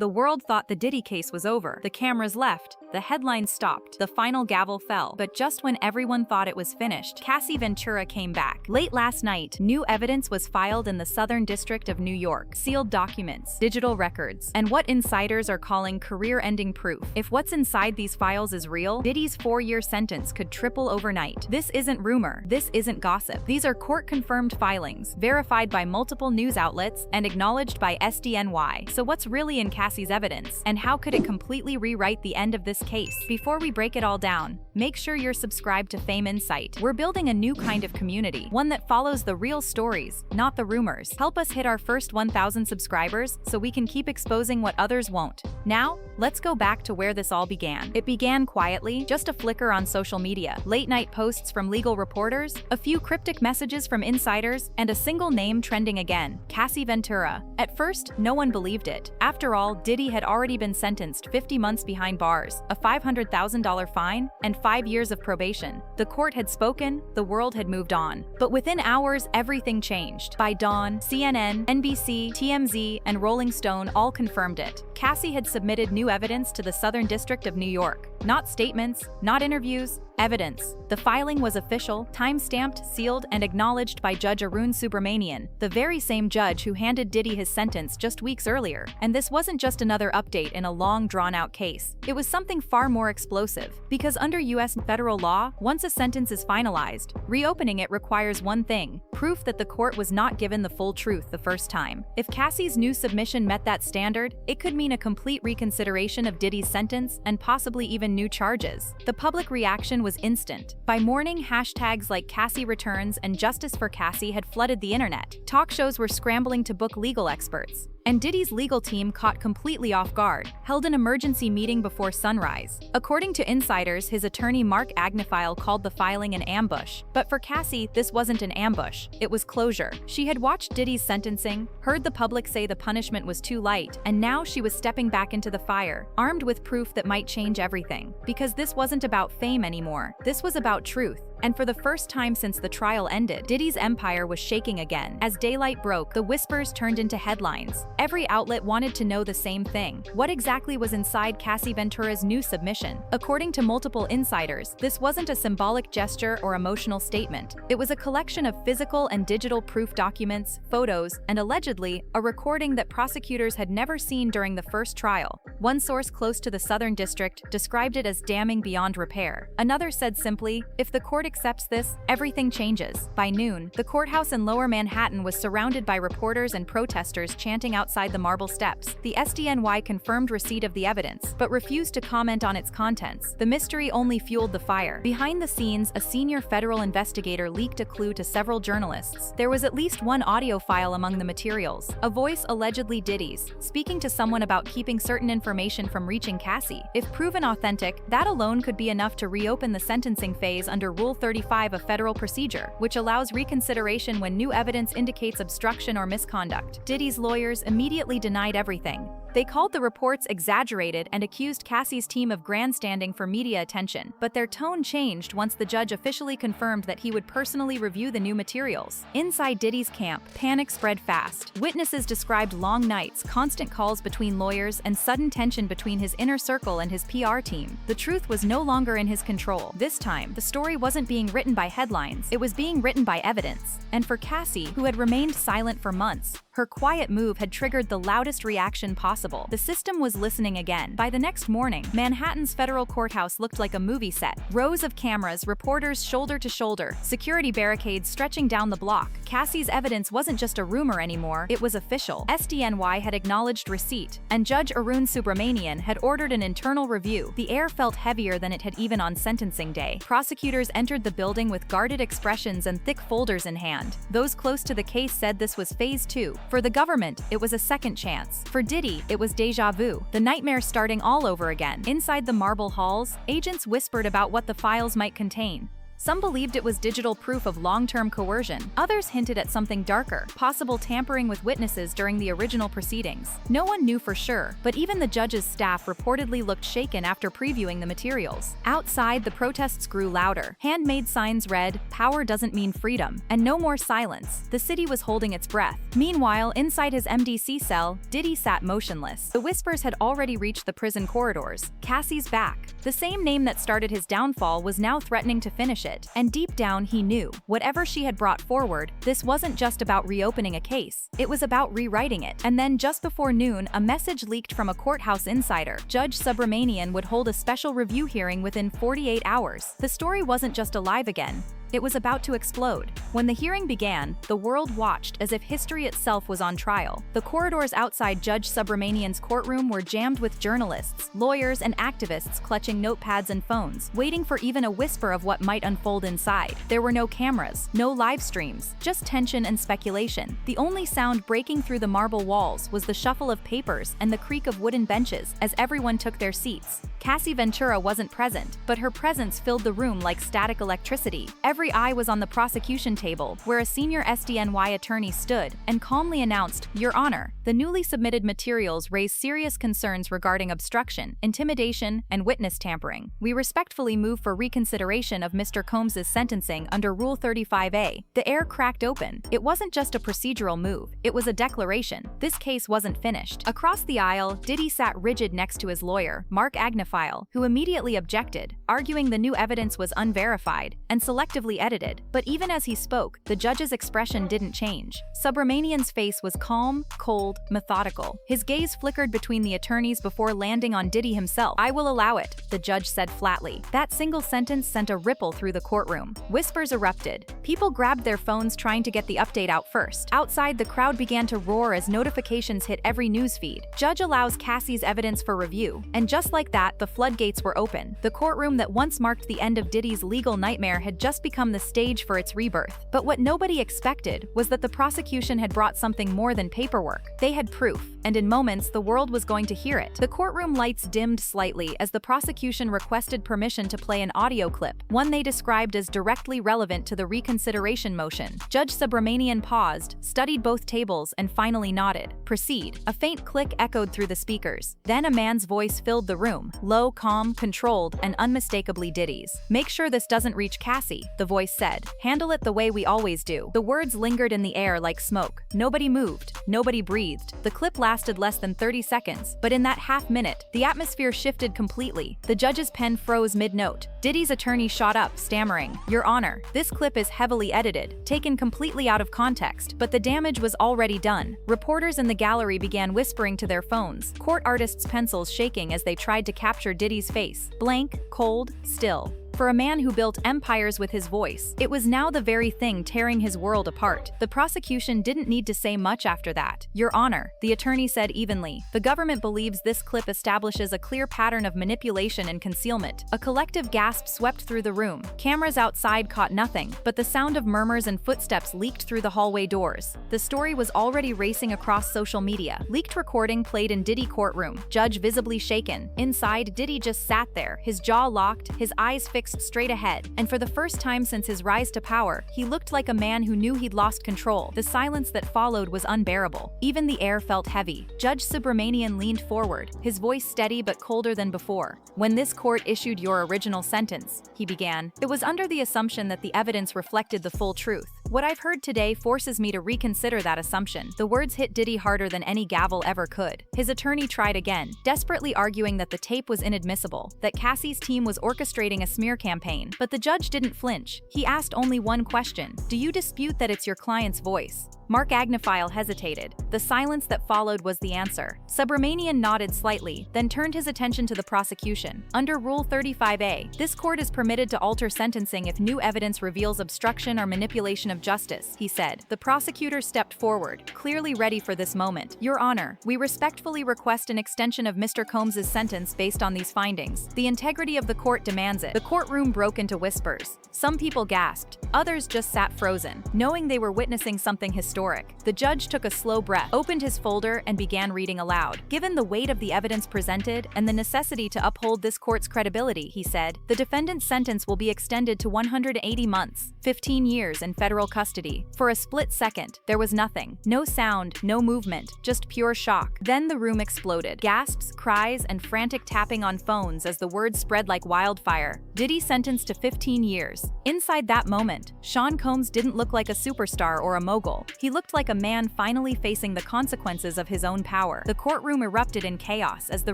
The world thought the Diddy case was over. The cameras left. The headlines stopped. The final gavel fell. But just when everyone thought it was finished, Cassie Ventura came back. Late last night, new evidence was filed in the Southern District of New York. Sealed documents, digital records, and what insiders are calling career-ending proof. If what's inside these files is real, Diddy's 4-year sentence could triple overnight. This isn't rumor. This isn't gossip. These are court-confirmed filings, verified by multiple news outlets and acknowledged by SDNY. So what's really in Cassie's evidence? And how could it completely rewrite the end of this case? Before we break it all down, make sure you're subscribed to Fame Insight. We're building a new kind of community, one that follows the real stories, not the rumors. Help us hit our first 1,000 subscribers so we can keep exposing what others won't. Now, let's go back to where this all began. It began quietly, just a flicker on social media, late-night posts from legal reporters, a few cryptic messages from insiders, and a single name trending again: Cassie Ventura. At first, no one believed it. After all, Diddy had already been sentenced 50 months behind bars, a $500,000 fine, and 5 years of probation. The court had spoken, the world had moved on. But within hours, everything changed. By dawn, CNN, NBC, TMZ, and Rolling Stone all confirmed it. Cassie had submitted new evidence to the Southern District of New York. Not statements, not interviews, evidence. The filing was official, time-stamped, sealed, and acknowledged by Judge Aaron Subramanian, the very same judge who handed Diddy his sentence just weeks earlier. And this wasn't just another update in a long, drawn-out case. It was something far more explosive. Because under U.S. federal law, once a sentence is finalized, reopening it requires one thing: proof that the court was not given the full truth the first time. If Cassie's new submission met that standard, it could mean a complete reconsideration of Diddy's sentence and possibly even new charges. The public reaction was instant. By morning, hashtags like Cassie returns and Justice for Cassie had flooded the internet. Talk shows were scrambling to book legal experts. And Diddy's legal team, caught completely off guard, held an emergency meeting before sunrise. According to insiders, his attorney Mark Agnifilo called the filing an ambush. But for Cassie, this wasn't an ambush. It was closure. She had watched Diddy's sentencing, heard the public say the punishment was too light, and now she was stepping back into the fire, armed with proof that might change everything. Because this wasn't about fame anymore. This was about truth. And for the first time since the trial ended, Diddy's empire was shaking again. As daylight broke, the whispers turned into headlines. Every outlet wanted to know the same thing: what exactly was inside Cassie Ventura's new submission? According to multiple insiders, this wasn't a symbolic gesture or emotional statement. It was a collection of physical and digital proof documents, photos, and allegedly, a recording that prosecutors had never seen during the first trial. One source close to the Southern District described it as damning beyond repair. Another said simply, "If the court accepts this, everything changes." By noon, the courthouse in Lower Manhattan was surrounded by reporters and protesters chanting outside the marble steps. The SDNY confirmed receipt of the evidence, but refused to comment on its contents. The mystery only fueled the fire. Behind the scenes, a senior federal investigator leaked a clue to several journalists. There was at least one audio file among the materials, a voice allegedly Diddy's, speaking to someone about keeping certain information from reaching Cassie. If proven authentic, that alone could be enough to reopen the sentencing phase under Rule 35 of federal procedure, which allows reconsideration when new evidence indicates obstruction or misconduct. Diddy's lawyers immediately denied everything. They called the reports exaggerated and accused Cassie's team of grandstanding for media attention, but their tone changed once the judge officially confirmed that he would personally review the new materials. Inside Diddy's camp, panic spread fast. Witnesses described long nights, constant calls between lawyers, and sudden tension between his inner circle and his PR team. The truth was no longer in his control. This time, the story wasn't being written by headlines, it was being written by evidence. And for Cassie, who had remained silent for months, her quiet move had triggered the loudest reaction possible. The system was listening again. By the next morning, Manhattan's federal courthouse looked like a movie set. Rows of cameras, reporters shoulder to shoulder, security barricades stretching down the block. Cassie's evidence wasn't just a rumor anymore, it was official. SDNY had acknowledged receipt, and Judge Aaron Subramanian had ordered an internal review. The air felt heavier than it had even on sentencing day. Prosecutors entered the building with guarded expressions and thick folders in hand. Those close to the case said this was phase 2. For the government, it was a second chance. For Diddy, it was déjà vu, the nightmare starting all over again. Inside the marble halls, agents whispered about what the files might contain. Some believed it was digital proof of long-term coercion. Others hinted at something darker, possible tampering with witnesses during the original proceedings. No one knew for sure, but even the judge's staff reportedly looked shaken after previewing the materials. Outside, the protests grew louder. Handmade signs read, "Power doesn't mean freedom," and no more silence. The city was holding its breath. Meanwhile, inside his MDC cell, Diddy sat motionless. The whispers had already reached the prison corridors. Cassie's back. The same name that started his downfall was now threatening to finish it. And deep down, he knew, whatever she had brought forward, this wasn't just about reopening a case. It was about rewriting it. And then just before noon, a message leaked from a courthouse insider. Judge Subramanian would hold a special review hearing within 48 hours. The story wasn't just alive again. It was about to explode. When the hearing began, the world watched as if history itself was on trial. The corridors outside Judge Subramanian's courtroom were jammed with journalists, lawyers, and activists clutching notepads and phones, waiting for even a whisper of what might unfold inside. There were no cameras, no live streams, just tension and speculation. The only sound breaking through the marble walls was the shuffle of papers and the creak of wooden benches as everyone took their seats. Cassie Ventura wasn't present, but her presence filled the room like static electricity. Every eye was on the prosecution table, where a senior SDNY attorney stood and calmly announced, "Your Honor, the newly submitted materials raise serious concerns regarding obstruction, intimidation, and witness tampering. We respectfully move for reconsideration of Mr. Combs's sentencing under Rule 35A." The air cracked open. It wasn't just a procedural move, it was a declaration. This case wasn't finished. Across the aisle, Diddy sat rigid next to his lawyer, Mark Agnifile, who immediately objected, arguing the new evidence was unverified and selectively edited. But even as he spoke, the judge's expression didn't change. Subramanian's face was calm, cold, methodical. His gaze flickered between the attorneys before landing on Diddy himself. "I will allow it," the judge said flatly. That single sentence sent a ripple through the courtroom. Whispers erupted. People grabbed their phones trying to get the update out first. Outside, the crowd began to roar as notifications hit every newsfeed. Judge allows Cassie's evidence for review. And just like that, the floodgates were open. The courtroom that once marked the end of Diddy's legal nightmare had just become the stage for its rebirth. But what nobody expected was that the prosecution had brought something more than paperwork. They had proof, and in moments, the world was going to hear it. The courtroom lights dimmed slightly as the prosecution requested permission to play an audio clip, one they described as directly relevant to the reconsideration motion. Judge Subramanian paused, studied both tables, and finally nodded. "Proceed." A faint click echoed through the speakers. Then a man's voice filled the room, low, calm, controlled, and unmistakably Diddy's. "Make sure this doesn't reach Cassie," the voice said. "Handle it the way we always do." The words lingered in the air like smoke. Nobody moved. Nobody breathed. The clip lasted less than 30 seconds, but in that half minute, the atmosphere shifted completely. The judge's pen froze mid-note. Diddy's attorney shot up, stammering, "Your Honor, this clip is heavily edited, taken completely out of context, but the damage was already done." Reporters in the gallery began whispering to their phones, court artists' pencils shaking as they tried to capture Diddy's face, blank, cold, still. For a man who built empires with his voice, it was now the very thing tearing his world apart. The prosecution didn't need to say much after that. "Your Honor," the attorney said evenly, "the government believes this clip establishes a clear pattern of manipulation and concealment." A collective gasp swept through the room. Cameras outside caught nothing, but the sound of murmurs and footsteps leaked through the hallway doors. The story was already racing across social media. Leaked recording played in Diddy courtroom, judge visibly shaken. Inside, Diddy just sat there, his jaw locked, his eyes fixed straight ahead, and for the first time since his rise to power, he looked like a man who knew he'd lost control. The silence that followed was unbearable. Even the air felt heavy. Judge Subramanian leaned forward, his voice steady but colder than before. "When this court issued your original sentence," he began, "it was under the assumption that the evidence reflected the full truth. What I've heard today forces me to reconsider that assumption." The words hit Diddy harder than any gavel ever could. His attorney tried again, desperately arguing that the tape was inadmissible, that Cassie's team was orchestrating a smear campaign. But the judge didn't flinch. He asked only one question: "Do you dispute that it's your client's voice?" Mark Agnifile hesitated. The silence that followed was the answer. Subramanian nodded slightly, then turned his attention to the prosecution. "Under Rule 35A, this court is permitted to alter sentencing if new evidence reveals obstruction or manipulation of justice," he said. The prosecutor stepped forward, clearly ready for this moment. "Your Honor, we respectfully request an extension of Mr. Combs's sentence based on these findings. The integrity of the court demands it." The courtroom broke into whispers. Some people gasped. Others just sat frozen, knowing they were witnessing something historic. historic. The judge took a slow breath, opened his folder, and began reading aloud. Given the weight of the evidence presented and the necessity to uphold this court's credibility, he said, the defendant's sentence will be extended to 180 months, 15 years in federal custody. For a split second, there was nothing. No sound, no movement, just pure shock. Then the room exploded. Gasps, cries, and frantic tapping on phones as the word spread like wildfire. Diddy sentenced to 15 years. Inside that moment, Sean Combs didn't look like a superstar or a mogul. He looked like a man finally facing the consequences of his own power. The courtroom erupted in chaos as the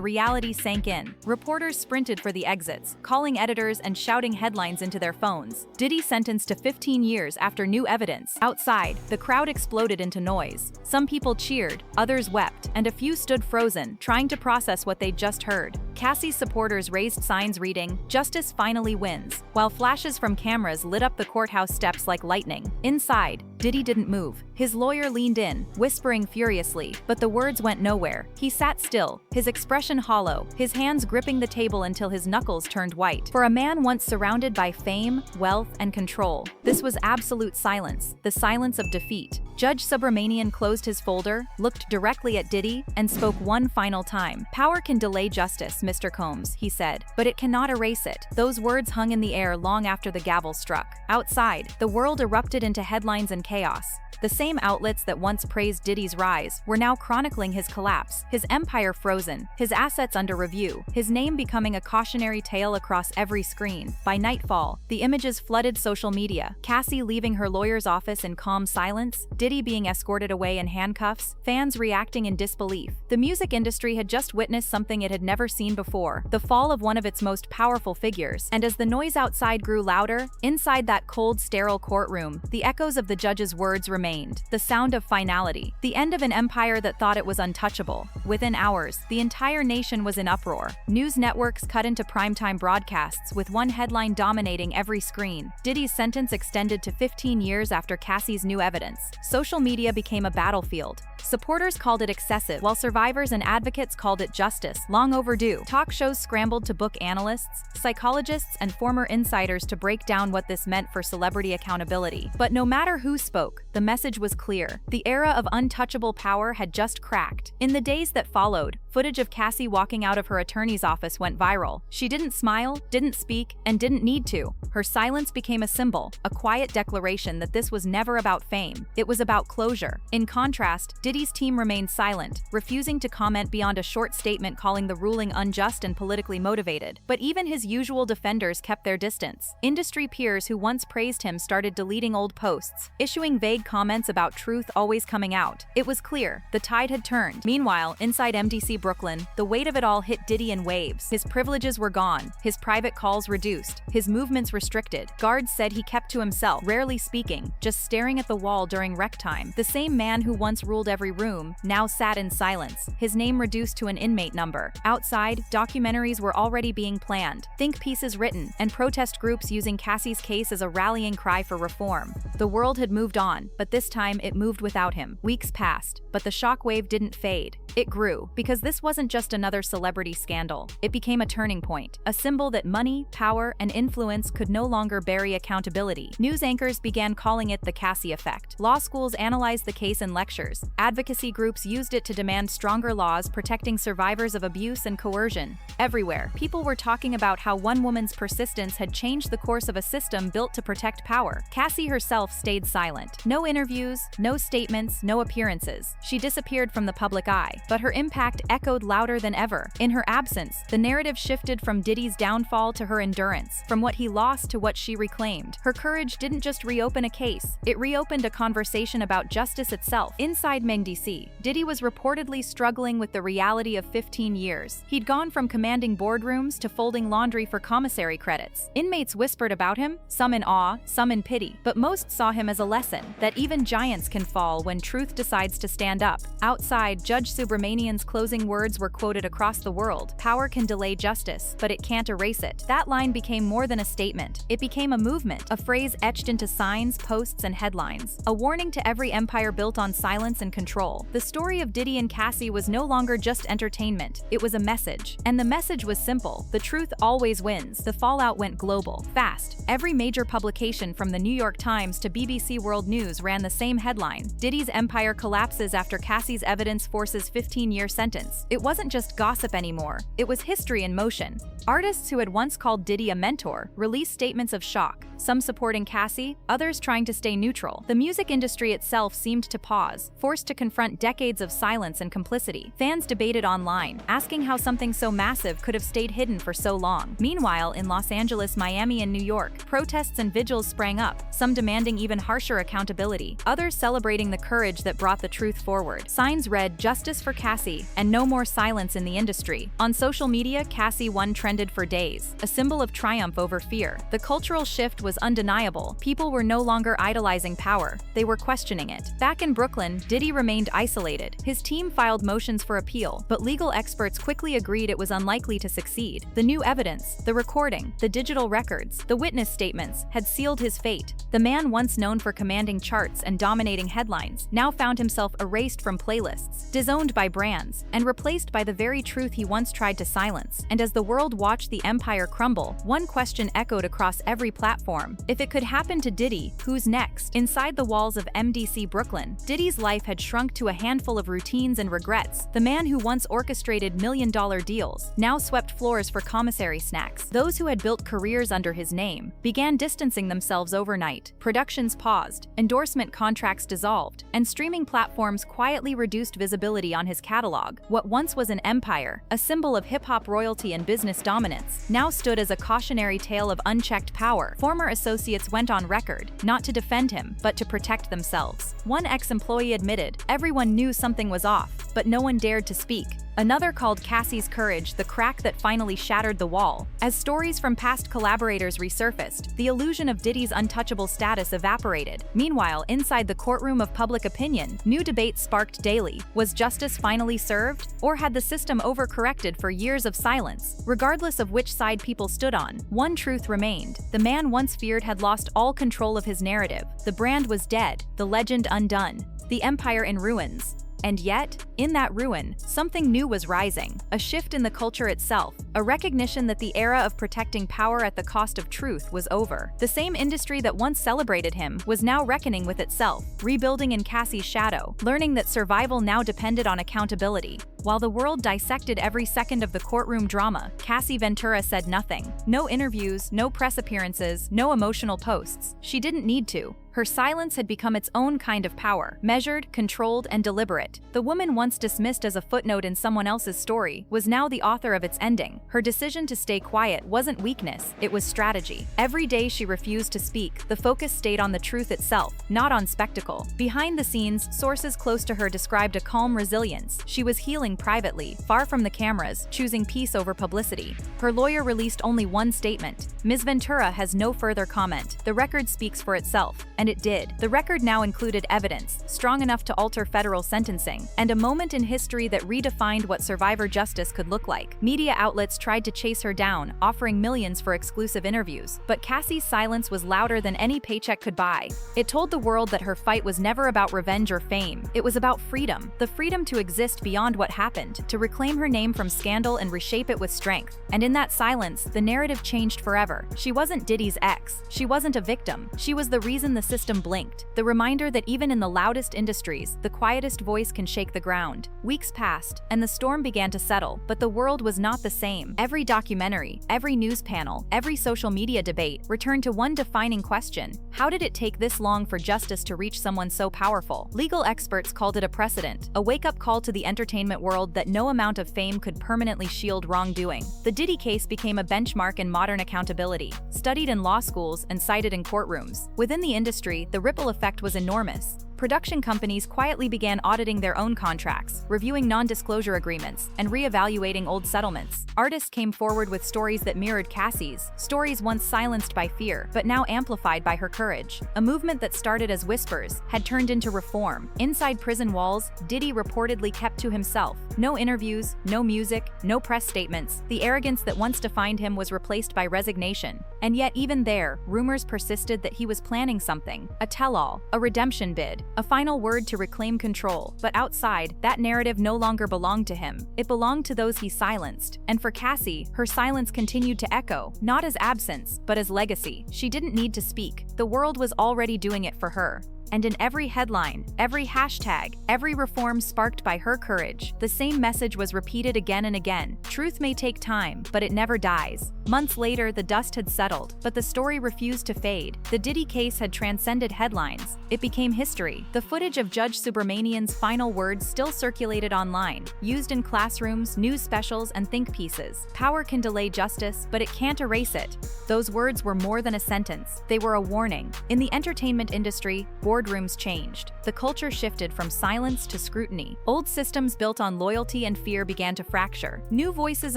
reality sank in. Reporters sprinted for the exits, calling editors and shouting headlines into their phones. Diddy sentenced to 15 years after new evidence. Outside, the crowd exploded into noise. Some people cheered, others wept, and a few stood frozen, trying to process what they'd just heard. Cassie's supporters raised signs reading, "Justice finally wins," while flashes from cameras lit up the courthouse steps like lightning. Inside, Diddy didn't move. His lawyer leaned in, whispering furiously, but the words went nowhere. He sat still, his expression hollow, his hands gripping the table until his knuckles turned white. For a man once surrounded by fame, wealth, and control, this was absolute silence, the silence of defeat. Judge Subramanian closed his folder, looked directly at Diddy, and spoke one final time. "Power can delay justice, Mr. Combs," he said, "but it cannot erase it." Those words hung in the air long after the gavel struck. Outside, the world erupted into headlines and chaos. The same outlets that once praised Diddy's rise were now chronicling his collapse, his empire frozen, his assets under review, his name becoming a cautionary tale across every screen. By nightfall, the images flooded social media. Cassie leaving her lawyer's office in calm silence, Diddy being escorted away in handcuffs, fans reacting in disbelief. The music industry had just witnessed something it had never seen before, the fall of one of its most powerful figures. And as the noise outside grew louder, inside that cold, sterile courtroom, the echoes of the judge's words remained. The sound of finality. The end of an empire that thought it was untouchable. Within hours, the entire nation was in uproar. News networks cut into primetime broadcasts, with one headline dominating every screen. Diddy's sentence extended to 15 years after Cassie's new evidence. Social media became a battlefield. Supporters called it excessive, while survivors and advocates called it justice, long overdue. Talk shows scrambled to book analysts, psychologists, and former insiders to break down what this meant for celebrity accountability. But no matter who spoke, the message was clear. The era of untouchable power had just cracked. In the days that followed, footage of Cassie walking out of her attorney's office went viral. She didn't smile, didn't speak, and didn't need to. Her silence became a symbol, a quiet declaration that this was never about fame. It was about closure. In contrast, Diddy's team remained silent, refusing to comment beyond a short statement calling the ruling unjust and politically motivated. But even his usual defenders kept their distance. Industry peers who once praised him started deleting old posts, issuing vague comments about truth always coming out. It was clear, the tide had turned. Meanwhile, inside MDC Brooklyn, the weight of it all hit Diddy in waves. His privileges were gone, his private calls reduced, his movements restricted. Guards said he kept to himself, rarely speaking, just staring at the wall during rec time. The same man who once ruled every room now sat in silence, his name reduced to an inmate number. Outside, documentaries were already being planned, think pieces written, and protest groups using Cassie's case as a rallying cry for reform. The world had moved on, but this time it moved without him. Weeks passed, but the shockwave didn't fade. It grew, because this wasn't just another celebrity scandal. It became a turning point, a symbol that money, power, and influence could no longer bury accountability. News anchors began calling it the Cassie effect. Law schools analyzed the case in lectures. Advocacy groups used it to demand stronger laws protecting survivors of abuse and coercion. Everywhere, people were talking about how one woman's persistence had changed the course of a system built to protect power. Cassie herself stayed silent. No interviews, no statements, no appearances. She disappeared from the public eye, but her impact echoed louder than ever. In her absence, the narrative shifted from Diddy's downfall to her endurance, from what he lost to what she reclaimed. Her courage didn't just reopen a case, it reopened a conversation about justice itself. Inside MDC, Diddy was reportedly struggling with the reality of 15 years. He'd gone from commanding boardrooms to folding laundry for commissary credits. Inmates whispered about him, some in awe, some in pity, but most saw him as a lesson that even giants can fall when truth decides to stand up. Outside, Judge Subramanian's closing words were quoted across the world. "Power can delay justice, but it can't erase it." That line became more than a statement. It became a movement, a phrase etched into signs, posts, and headlines. A warning to every empire built on silence and control. control. The story of Diddy and Cassie was no longer just entertainment, it was a message. And the message was simple: the truth always wins. The fallout went global, fast. Every major publication from the New York Times to BBC World News ran the same headline: Diddy's empire collapses after Cassie's evidence forces 15-year sentence. It wasn't just gossip anymore, it was history in motion. Artists who had once called Diddy a mentor released statements of shock, some supporting Cassie, others trying to stay neutral. The music industry itself seemed to pause, forced to confront decades of silence and complicity. Fans debated online, asking how something so massive could have stayed hidden for so long. Meanwhile, in Los Angeles, Miami, and New York, protests and vigils sprang up, some demanding even harsher accountability, others celebrating the courage that brought the truth forward. Signs read "Justice for Cassie" and "No more silence in the industry." On social media, Cassie One trended for days, a symbol of triumph over fear. The cultural shift was undeniable. People were no longer idolizing power, they were questioning it. Back in Brooklyn, Diddy remained isolated. His team filed motions for appeal, but legal experts quickly agreed it was unlikely to succeed. The new evidence, the recording, the digital records, the witness statements, had sealed his fate. The man once known for commanding charts and dominating headlines now found himself erased from playlists, disowned by brands, and replaced by the very truth he once tried to silence. And as the world watched the empire crumble, one question echoed across every platform: if it could happen to Diddy, who's next? Inside the walls of MDC Brooklyn, Diddy's life had shrunk to a handful of routines and regrets. The man who once orchestrated million-dollar deals now swept floors for commissary snacks. Those who had built careers under his name began distancing themselves overnight. Productions paused, endorsement contracts dissolved, and streaming platforms quietly reduced visibility on his catalog. What once was an empire, a symbol of hip-hop royalty and business dominance, now stood as a cautionary tale of unchecked power. Former associates went on record, not to defend him, but to protect themselves. One ex-employee admitted, "Everyone knew something was off, but no one dared to speak." Another called Cassie's courage the crack that finally shattered the wall. As stories from past collaborators resurfaced, the illusion of Diddy's untouchable status evaporated. Meanwhile, inside the courtroom of public opinion, new debates sparked daily. Was justice finally served? Or had the system overcorrected for years of silence? Regardless of which side people stood on, one truth remained: the man once feared had lost all control of his narrative. The brand was dead, the legend undone, the empire in ruins. And yet, in that ruin, something new was rising, a shift in the culture itself, a recognition that the era of protecting power at the cost of truth was over. The same industry that once celebrated him was now reckoning with itself, rebuilding in Cassie's shadow, learning that survival now depended on accountability. While the world dissected every second of the courtroom drama, Cassie Ventura said nothing. No interviews, no press appearances, no emotional posts. She didn't need to. Her silence had become its own kind of power, measured, controlled, and deliberate. The woman once dismissed as a footnote in someone else's story was now the author of its ending. Her decision to stay quiet wasn't weakness, it was strategy. Every day she refused to speak, the focus stayed on the truth itself, not on spectacle. Behind the scenes, sources close to her described a calm resilience. She was healing privately, far from the cameras, choosing peace over publicity. Her lawyer released only one statement: Ms. Ventura has no further comment. The record speaks for itself. And it did. The record now included evidence, strong enough to alter federal sentencing, and a moment in history that redefined what survivor justice could look like. Media outlets tried to chase her down, offering millions for exclusive interviews, but Cassie's silence was louder than any paycheck could buy. It told the world that her fight was never about revenge or fame. It was about freedom, the freedom to exist beyond what happened, to reclaim her name from scandal and reshape it with strength. And in that silence, the narrative changed forever. She wasn't Diddy's ex. She wasn't a victim. She was the reason the system blinked, the reminder that even in the loudest industries, the quietest voice can shake the ground. Weeks passed, and the storm began to settle, but the world was not the same. Every documentary, every news panel, every social media debate returned to one defining question: how did it take this long for justice to reach someone so powerful? Legal experts called it a precedent, a wake-up call to the entertainment world that no amount of fame could permanently shield wrongdoing. The Diddy case became a benchmark in modern accountability, studied in law schools and cited in courtrooms. Within the industry, the ripple effect was enormous. Production companies quietly began auditing their own contracts, reviewing non-disclosure agreements, and re-evaluating old settlements. Artists came forward with stories that mirrored Cassie's, stories once silenced by fear, but now amplified by her courage. A movement that started as whispers had turned into reform. Inside prison walls, Diddy reportedly kept to himself. No interviews, no music, no press statements. The arrogance that once defined him was replaced by resignation. And yet even there, rumors persisted that he was planning something: a tell-all, a redemption bid, a final word to reclaim control, but outside, that narrative no longer belonged to him. It belonged to those he silenced. And for Cassie, her silence continued to echo, not as absence, but as legacy. She didn't need to speak. The world was already doing it for her. And in every headline, every hashtag, every reform sparked by her courage, the same message was repeated again and again. Truth may take time, but it never dies. Months later, the dust had settled, but the story refused to fade. The Diddy case had transcended headlines. It became history. The footage of Judge Subramanian's final words still circulated online, used in classrooms, news specials, and think pieces. Power can delay justice, but it can't erase it. Those words were more than a sentence. They were a warning. In the entertainment industry, boardrooms changed. The culture shifted from silence to scrutiny. Old systems built on loyalty and fear began to fracture. New voices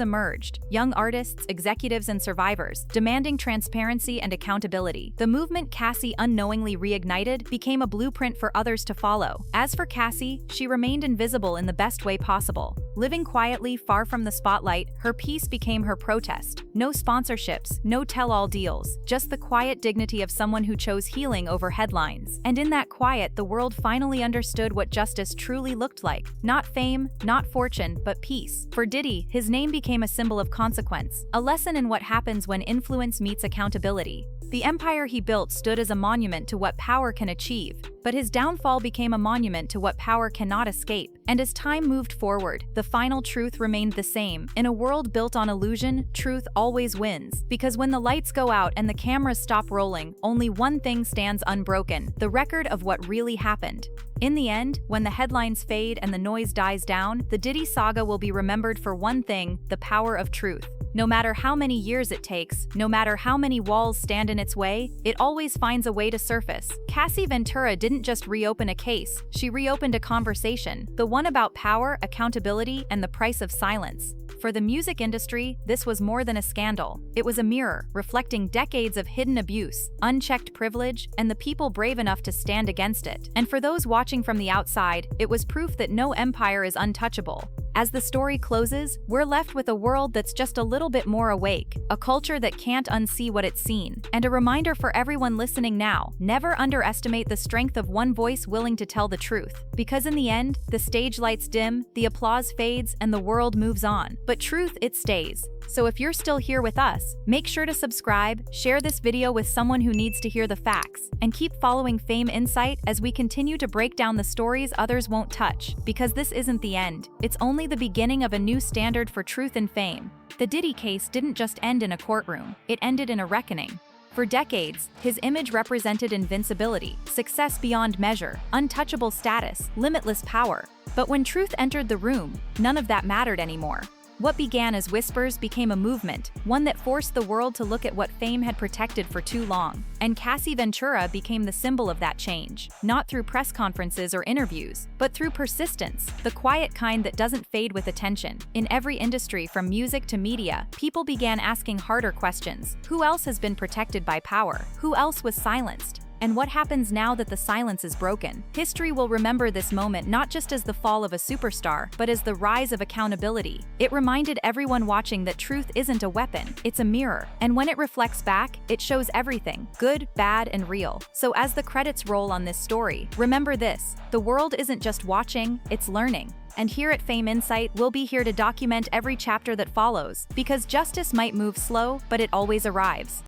emerged, young artists, executives, and survivors, demanding transparency and accountability. The movement Cassie unknowingly reignited became a blueprint for others to follow. As for Cassie, she remained invisible in the best way possible. Living quietly, far from the spotlight, her peace became her protest. No sponsorships, no tell-all deals, just the quiet dignity of someone who chose healing over headlines. And in that quiet, the world finally understood what justice truly looked like. Not fame, not fortune, but peace. For Diddy, his name became a symbol of consequence, a lesson in what happens when influence meets accountability. The empire he built stood as a monument to what power can achieve, but his downfall became a monument to what power cannot escape. And as time moved forward, the final truth remained the same. In a world built on illusion, truth always wins. Because when the lights go out and the cameras stop rolling, only one thing stands unbroken: the record of what really happened. In the end, when the headlines fade and the noise dies down, the Diddy saga will be remembered for one thing: the power of truth. No matter how many years it takes, no matter how many walls stand in its way, it always finds a way to surface. Cassie Ventura didn't just reopen a case, she reopened a conversation, the one about power, accountability, and the price of silence. For the music industry, this was more than a scandal. It was a mirror, reflecting decades of hidden abuse, unchecked privilege, and the people brave enough to stand against it. And for those watching from the outside, it was proof that no empire is untouchable. As the story closes, we're left with a world that's just a little bit more awake, a culture that can't unsee what it's seen, and a reminder for everyone listening now: never underestimate the strength of one voice willing to tell the truth. Because in the end, the stage lights dim, the applause fades, and the world moves on. But truth, it stays. So if you're still here with us, make sure to subscribe, share this video with someone who needs to hear the facts, and keep following Fame Insight as we continue to break down the stories others won't touch. Because this isn't the end, it's only the beginning of a new standard for truth and fame. The Diddy case didn't just end in a courtroom, it ended in a reckoning. For decades, his image represented invincibility, success beyond measure, untouchable status, limitless power. But when truth entered the room, none of that mattered anymore. What began as whispers became a movement, one that forced the world to look at what fame had protected for too long. And Cassie Ventura became the symbol of that change, not through press conferences or interviews, but through persistence, the quiet kind that doesn't fade with attention. In every industry, from music to media, people began asking harder questions. Who else has been protected by power? Who else was silenced? And what happens now that the silence is broken? History will remember this moment not just as the fall of a superstar, but as the rise of accountability. It reminded everyone watching that truth isn't a weapon, it's a mirror. And when it reflects back, it shows everything: good, bad, and real. So as the credits roll on this story, remember this: the world isn't just watching, it's learning. And here at Fame Insight, we'll be here to document every chapter that follows, because justice might move slow, but it always arrives.